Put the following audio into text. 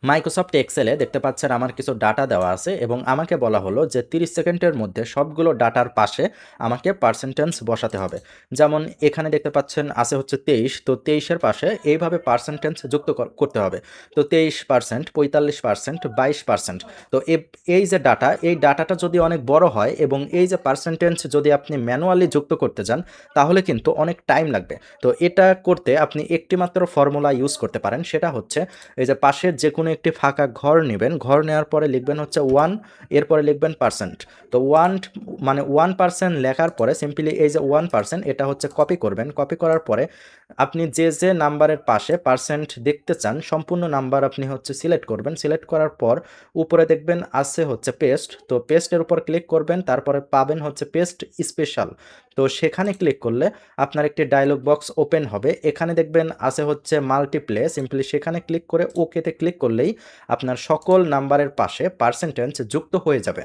Microsoft এক্সেলে দেখতে পাচ্ছেন আমার কিছু ডাটা দেওয়া আছে এবং আমাকে বলা হলো যে 30 সেকেন্ডের মধ্যে সবগুলো ডাটার পাশে আমাকে পার্সেন্টেজ বসাতে হবে। যেমন এখানে দেখতে পাচ্ছেন আছে হচ্ছে 23, তো 23-এর পাশে এইভাবে পার্সেন্টেজ যুক্ত করতে হবে। তো 23%, 45%, 22%। তো এই যে ডাটা, এই ডাটাটা যদি অনেক বড় হয় এবং এই যে পার্সেন্টেজ যদি আপনি ম্যানুয়ালি যুক্ত করতে যান, তাহলে কিন্তু অনেক টাইম লাগবে। তো এটা করতে আপনি একটি মাত্র ফর্মুলা ইউজ করতে পারেন, সেটা হচ্ছে এই যে পাশের যে কোনো একটি ফাঁকা ঘর নেবেন, ঘর নেওয়ার পরে লিখবেন হচ্ছে 1, এরপরে লিখবেন পার্সেন্ট। তো 1 মানে 1% লেখার পরে সিম্পলি এই যে 1% এটা হচ্ছে কপি করবেন। কপি করার পরে আপনি যে যে নাম্বারের পাশে পার্সেন্ট দেখতে চান সম্পূর্ণ নাম্বার আপনি হচ্ছে সিলেক্ট করবেন। সিলেক্ট করার পর উপরে দেখবেন আছে হচ্ছে পেস্ট, তো পেস্টের উপর ক্লিক করবেন, তারপরে পাবেন হচ্ছে পেস্ট স্পেশাল। তো সেখানে ক্লিক করলে আপনার একটি ডায়লগ বক্স ওপেন হবে। এখানে দেখবেন আছে হচ্ছে মাল্টিপ্লে, সিম্পলি সেখানে ক্লিক করে ওকেতে ক্লিক করলেই আপনার সকল নাম্বারের পাশে পার্সেন্টেজ যুক্ত হয়ে যাবে।